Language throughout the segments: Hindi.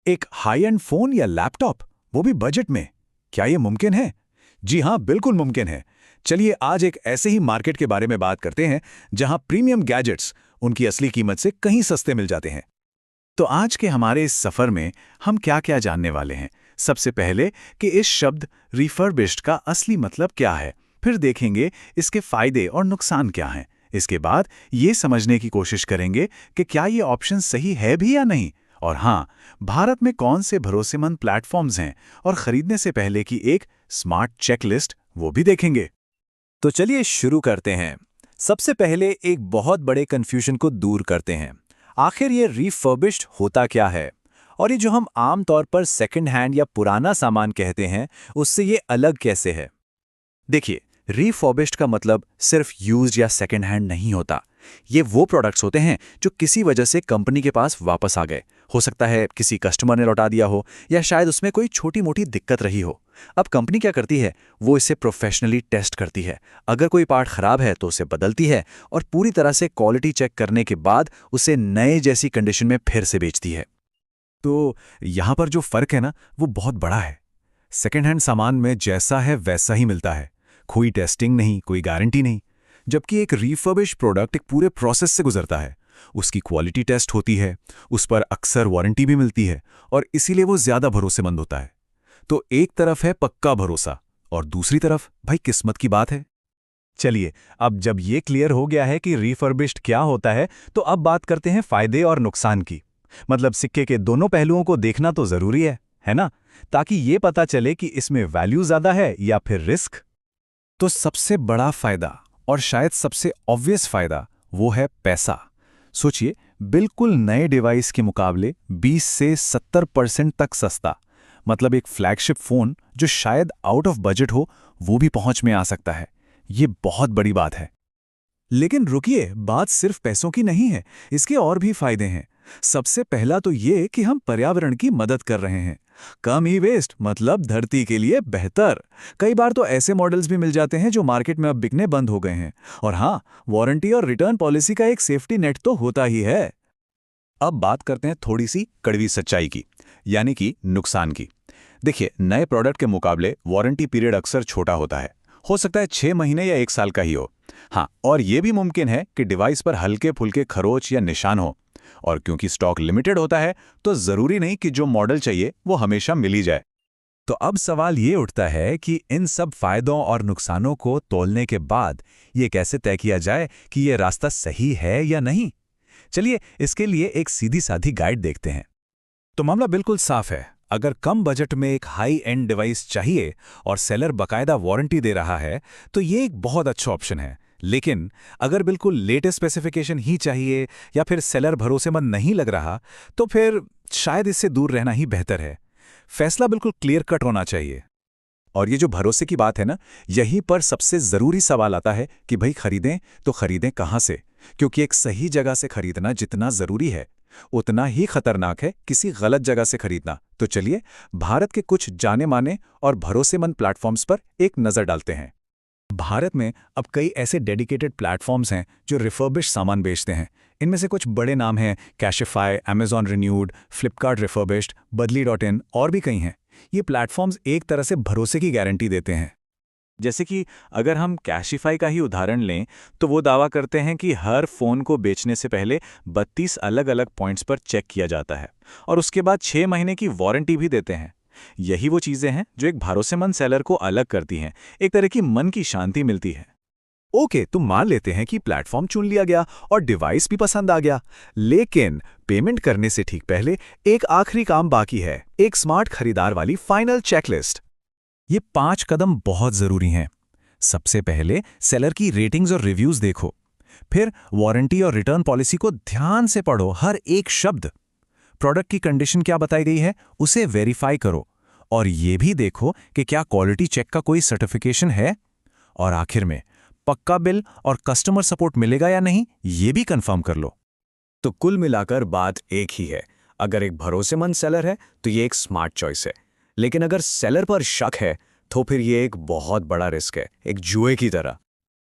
एक हाई एंड फोन या लैपटॉप, वो भी बजट में। क्या ये मुमकिन है? जी हाँ, बिल्कुल मुमकिन है। चलिए आज एक ऐसे ही मार्केट के बारे में बात करते हैं जहां प्रीमियम गैजेट्स उनकी असली कीमत से कहीं सस्ते मिल जाते हैं। तो आज के हमारे इस सफर में हम क्या क्या जानने वाले हैं। सबसे पहले कि इस शब्द रिफर्बिश्ड का असली मतलब क्या है, फिर देखेंगे इसके फायदे और नुकसान क्या हैं। इसके बाद ये समझने की कोशिश करेंगे कि क्या ये ऑप्शन सही है भी या नहीं, और हाँ, भारत में कौन से भरोसेमंद प्लेटफॉर्म्स हैं और खरीदने से पहले की एक स्मार्ट चेकलिस्ट वो भी देखेंगे। तो चलिए शुरू करते हैं। सबसे पहले एक बहुत बड़े कंफ्यूजन को दूर करते हैं। आखिर ये रिफर्बिश्ड होता क्या है, और ये जो हम आम तौर पर सेकंड हैंड या पुराना सामान कहते हैं, उससे ये अलग कैसे है। देखिए, रिफर्बिश्ड का मतलब सिर्फ यूज्ड या सेकंड हैंड नहीं होता। ये वो प्रोडक्ट्स होते हैं जो किसी वजह से कंपनी के पास वापस आ गए। हो सकता है किसी कस्टमर ने लौटा दिया हो, या शायद उसमें कोई छोटी मोटी दिक्कत रही हो। अब कंपनी क्या करती है, वो इसे प्रोफेशनली टेस्ट करती है। अगर कोई पार्ट खराब है तो उसे बदलती है, और पूरी तरह से क्वालिटी चेक करने के बाद उसे नए जैसी कंडीशन में फिर से बेचती है। तो यहाँ पर जो फर्क है ना, वो बहुत बड़ा है। सेकेंड हैंड सामान में जैसा है वैसा ही मिलता है, कोई टेस्टिंग नहीं, कोई गारंटी नहीं। जबकि एक रिफर्बिश प्रोडक्ट एक पूरे प्रोसेस से गुजरता है। उसकी क्वालिटी टेस्ट होती है, उस पर अक्सर वारंटी भी मिलती है, और इसीलिए वो ज्यादा भरोसेमंद होता है। तो एक तरफ है पक्का भरोसा, और दूसरी तरफ भाई किस्मत की बात है। चलिए, अब जब ये क्लियर हो गया है कि रिफर्बिश्ड क्या होता है, तो अब बात करते हैं फायदे और नुकसान की। मतलब सिक्के के दोनों पहलुओं को देखना तो जरूरी है ना, ताकि ये पता चले कि इसमें वैल्यू ज्यादा है या फिर रिस्क। तो सबसे बड़ा फायदा, और शायद सबसे ऑब्वियस फायदा, वो है पैसा। सोचिए, बिल्कुल नए डिवाइस के मुकाबले 20 से 70% तक सस्ता। मतलब एक फ्लैगशिप फोन जो शायद आउट ऑफ बजट हो, वो भी पहुंच में आ सकता है। ये बहुत बड़ी बात है। लेकिन रुकिए, बात सिर्फ पैसों की नहीं है, इसके और भी फायदे हैं। सबसे पहला तो ये कि हम पर्यावरण की मदद कर रहे हैं। कम ई वेस्ट मतलब धरती के लिए बेहतर। कई बार तो ऐसे मॉडल्स भी मिल जाते हैं जो मार्केट में अब बिकने बंद हो गए हैं। और हाँ, वारंटी और रिटर्न पॉलिसी का एक सेफ्टी नेट तो होता ही है। अब बात करते हैं थोड़ी सी कड़वी सच्चाई की, यानी कि नुकसान की। देखिए, नए प्रोडक्ट के मुकाबले वारंटी पीरियड अक्सर छोटा होता है। हो सकता है 6 महीने या 1 साल का ही हो। हाँ, और यह भी मुमकिन है कि डिवाइस पर हल्के फुल्के खरोच या निशान हो। और क्योंकि स्टॉक लिमिटेड होता है, तो जरूरी नहीं कि जो मॉडल चाहिए वो हमेशा मिल ही जाए। तो अब सवाल ये उठता है कि इन सब फायदों और नुकसानों को तौलने के बाद ये कैसे तय किया जाए कि ये रास्ता सही है या नहीं। चलिए, इसके लिए एक सीधी साधी गाइड देखते हैं। तो मामला बिल्कुल साफ है। अगर कम बजट में एक हाई एंड डिवाइस चाहिए और सेलर बकायदा वारंटी दे रहा है, तो ये एक बहुत अच्छा ऑप्शन है। लेकिन अगर बिल्कुल लेटेस्ट स्पेसिफिकेशन ही चाहिए, या फिर सेलर भरोसेमंद नहीं लग रहा, तो फिर शायद इससे दूर रहना ही बेहतर है। फैसला बिल्कुल क्लियर कट होना चाहिए। और ये जो भरोसे की बात है ना, यहीं पर सबसे जरूरी सवाल आता है कि भाई खरीदें तो खरीदें कहाँ से। क्योंकि एक सही जगह से खरीदना जितना जरूरी है, उतना ही खतरनाक है किसी गलत जगह से खरीदना। तो चलिए, भारत के कुछ जाने माने और भरोसेमंद प्लेटफॉर्म्स पर एक नजर डालते हैं। भारत में अब कई ऐसे डेडिकेटेड प्लेटफॉर्म्स हैं जो रिफर्बिश सामान बेचते हैं। इनमें से कुछ बड़े नाम हैं Cashify, Amazon renewed, Flipkart refurbished, बदली.इन और भी कई हैं। ये प्लेटफॉर्म्स एक तरह से भरोसे की गारंटी देते हैं। जैसे कि अगर हम कैशिफाई का ही उदाहरण लें, तो वो दावा करते हैं कि हर फ़ोन को बेचने से पहले 32 अलग अलग पॉइंट्स पर चेक किया जाता है, और उसके बाद 6 महीने की वारंटी भी देते हैं। यही वो चीज़ें हैं जो एक भरोसेमंद सेलर को अलग करती हैं। एक तरह की मन की शांति मिलती है। ओके, तो मान लेते हैं कि प्लेटफॉर्म चुन लिया गया और डिवाइस भी पसंद आ गया। लेकिन पेमेंट करने से ठीक पहले एक आखिरी काम बाकी है, एक स्मार्ट खरीदार वाली फाइनल चेकलिस्ट। ये 5 कदम बहुत जरूरी हैं। सबसे पहले सेलर की रेटिंग्स और रिव्यूज देखो। फिर वारंटी और रिटर्न पॉलिसी को ध्यान से पढ़ो, हर एक शब्द। प्रोडक्ट की कंडीशन क्या बताई गई है, उसे वेरीफाई करो। और ये भी देखो कि क्या क्वालिटी चेक का कोई सर्टिफिकेशन है। और आखिर में पक्का बिल और कस्टमर सपोर्ट मिलेगा या नहीं, ये भी कंफर्म कर लो। तो कुल मिलाकर बात एक ही है। अगर एक भरोसेमंद सेलर है तो ये एक स्मार्ट चॉइस है। लेकिन अगर सेलर पर शक है तो फिर ये एक बहुत बड़ा रिस्क है, एक जुए की तरह।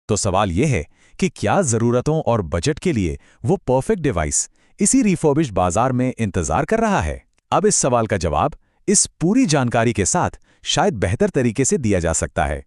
तो सवाल ये है कि क्या जरूरतों और बजट के लिए वो परफेक्ट डिवाइस इसी रिफर्बिश्ड बाजार में इंतजार कर रहा है। अब इस सवाल का जवाब इस पूरी जानकारी के साथ शायद बेहतर तरीके से दिया जा सकता है।